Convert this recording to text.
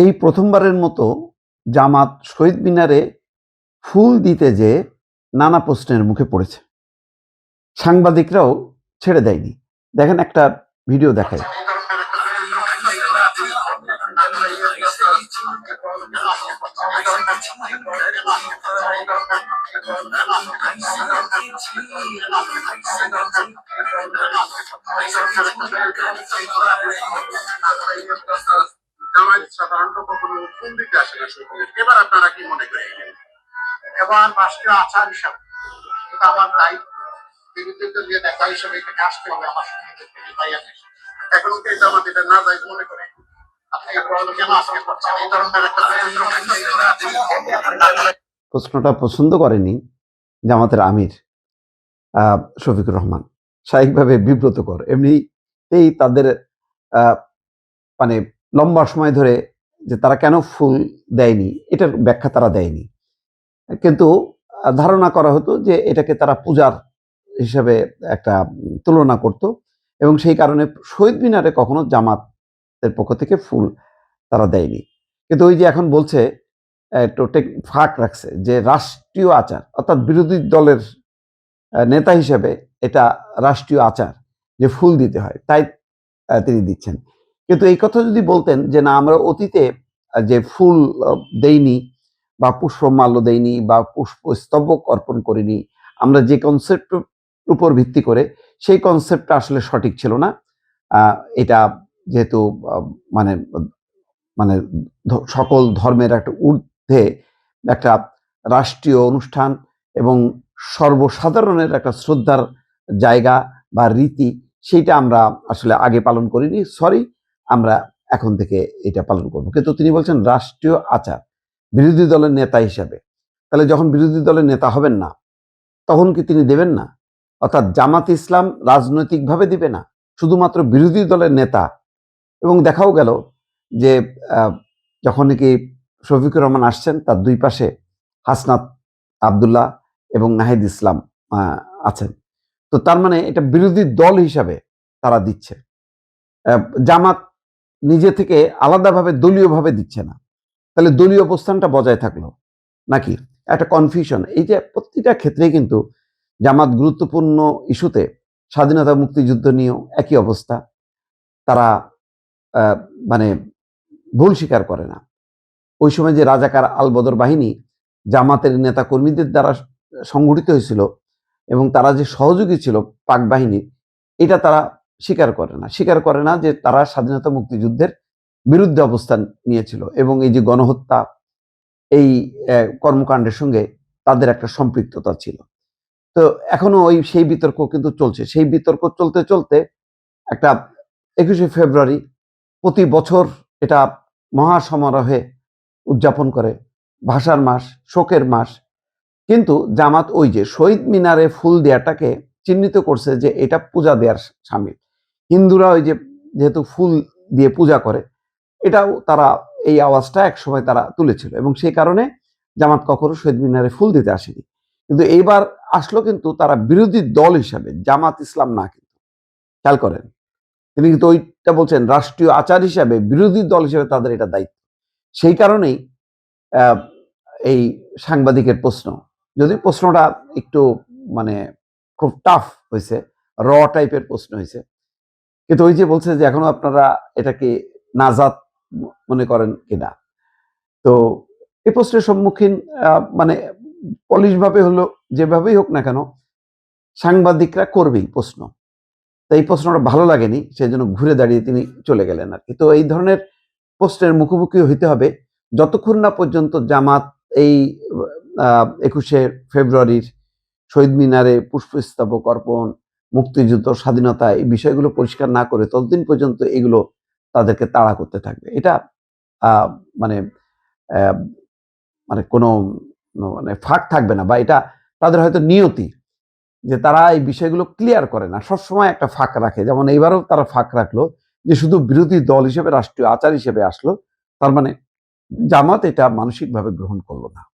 এই প্রথমবারের মতো জামাত শহীদ মিনারে ফুল দিতে যেয়ে নানা প্রশ্নের মুখে পড়েছে। সাংবাদিকরাও ছেড়ে দেয়নি। দেখেন একটা ভিডিও দেখাই। জামায়াত সাধারণত কখনো ফোন দিতে আসে না। এবার আপনারা কি মনে করেন? এবার রাষ্ট্রীয় আচার হিসাবে এটা আমার দায়িত্ব, বিরোধীদের দিয়ে নেতা হিসেবে এখানে আসতে হবে আমার সঙ্গে। এখন কি জামাত এটা না যায় মনে করে? প্রশ্নটা পছন্দ করেনি জামাতের আমির শফিকুর রহমান। স্বাভাবিকভাবে বিব্রতকর। এমনিতেই তাদের মানে লম্বা সময় ধরে যে তারা কেন ফুল দেয়নি এটার ব্যাখ্যা তারা দেয়নি, কিন্তু ধারণা করা হতো যে এটাকে তারা পূজার হিসাবে একটা তুলনা করত এবং সেই কারণে শহীদ মিনারে কখনো জামাতের পক্ষ থেকে ফুল তারা দেয়নি। কিন্তু ওই যে এখন বলছে একটু ফাঁক রাখছে যে রাষ্ট্রীয় আচার, অর্থাৎ বিরোধী দলের নেতা হিসেবে এটা রাষ্ট্রীয় আচার যে ফুল দিতে হয়, তাই তিনি দিচ্ছেন। কিন্তু এই কথা যদি বলতেন যে না, আমরা অতীতে যে ফুল দেইনি বা পুষ্পমাল্য দেইনি বা পুষ্পস্তবক অর্পণ করিনি, আমরা যে কনসেপ্টের উপর ভিত্তি করে, সেই কনসেপ্টটা আসলে সঠিক ছিল না। এটা যেহেতু মানে মানে সকল ধর্মের একটা ঊর্ধ্বে একটা রাষ্ট্রীয় অনুষ্ঠান এবং সর্বসাধারণের একটা শ্রদ্ধার জায়গা বা রীতি, সেইটা আমরা আসলে আগে পালন করিনি, সরি, আমরা এখন থেকে এটা পালন করব। কিন্তু তিনি বলছেন রাষ্ট্রীয় আচার বিরোধী দলের নেতা হিসাবে। তাহলে যখন বিরোধী দলের নেতা হবেন না তখন কি তিনি দেবেন না? অর্থাৎ জামাত ইসলাম রাজনৈতিকভাবে দিবে না, শুধুমাত্র বিরোধী দলের নেতা। এবং দেখাও গেল যে যখন নাকি শফিকুর রহমান আসছেন, তার দুই পাশে হাসনাত আবদুল্লাহ এবং নাহিদ ইসলাম আছেন। তো তার মানে এটা বিরোধী দল হিসাবে তারা দিচ্ছে। জামাত নিজে থেকে আলাদাভাবে দলীয়ভাবে দিচ্ছে না। তাহলে দলীয় অবস্থানটা বজায় থাকলো নাকি? একটা কনফিউশন। এই যে প্রতিটা ক্ষেত্রেই কিন্তু জামাত গুরুত্বপূর্ণ ইস্যুতে, স্বাধীনতা মুক্তিযুদ্ধ নিয়েও একই অবস্থা, তারা মানে ভুল স্বীকার করে না। ওই সময় যে রাজাকার আল বদর বাহিনী জামাতের নেতা কর্মীদের দ্বারা সংগঠিত হয়েছিল এবং তারা যে সহযোগী ছিল পাক বাহিনীর, এটা তারা স্বীকার করে না যে তারা স্বাধীনতা মুক্তিযুদ্ধের বিরুদ্ধে অবস্থান নিয়েছিল এবং এই যে গণহত্যা, এই কর্মকাণ্ডের সঙ্গে তাদের একটা সম্পৃক্ততা ছিল। তো এখনো সেই বিতর্ক কিন্তু চলছে। সেই বিতর্ক চলতে চলতে একটা 21শে ফেব্রুয়ারি প্রতি বছর এটা মহাসমারোহে উদযাপন করে, ভাষার মাস, শোকের মাস। কিন্তু জামাত ওই যে শহীদ মিনারে ফুল দেওয়াটাকে চিহ্নিত করছে যে এটা পূজা দেওয়ার সামিল। হিন্দুরা ওই যে যেহেতু ফুল দিয়ে পূজা করে, এটাও তারা এই আওয়াজটা একসময় তারা তুলেছিল এবং সেই কারণে জামাত কখনো শহীদ মিনারে ফুল দিতে আসেনি। কিন্তু এইবার আসলো কিন্তু তারা বিরোধী দল হিসাবে, জামাত ইসলাম না। কিন্তু খেয়াল করেন, তিনি কিন্তু ওইটা বলছেন রাষ্ট্রীয় আচার হিসাবে, বিরোধী দল হিসেবে তাদের এটা দায়িত্ব। সেই কারণেই এই সাংবাদিকের প্রশ্ন, যদি প্রশ্নটা একটু মানে খুব টাফ হয়েছে, র টাইপের প্রশ্ন হয়েছে, কিন্তু ওই যে বলছে যে এখনো আপনারা এটাকে নাজাত মনে করেন কিনা। তো এই প্রশ্নের সম্মুখীন মানে পলিশভাবে হলো, যেভাবেই হোক না কেন, সাংবাদিকরা করবেই প্রশ্ন। তো এই প্রশ্নটা ভালো লাগেনি, সেই জন্য ঘুরে দাঁড়িয়ে তিনি চলে গেলেন আর কি। তো এই ধরনের প্রশ্নের মুখোমুখি হইতে হবে যতক্ষণ না পর্যন্ত জামাত এই 21শে ফেব্রুয়ারির শহীদ মিনারে পুষ্পস্তবক অর্পণ, মুক্তিযুদ্ধ, স্বাধীনতা, এই বিষয়গুলো পরিষ্কার না করে ততদিন পর্যন্ত এগুলো তাদেরকে তাড়া করতে থাকবে। এটা মানে মানে কোনো মানে ফাঁক থাকবে না, বা এটা তাদের হয়তো নিয়তি যে তারা এই বিষয়গুলো ক্লিয়ার করে না, সবসময় একটা ফাঁক রাখে। যেমন এইবারও তারা ফাঁক রাখলো যে শুধু বিরোধী দল হিসেবে, রাষ্ট্রীয় আচার হিসেবে আসলো, তার মানে জামাত এটা মানসিকভাবে গ্রহণ করলো না।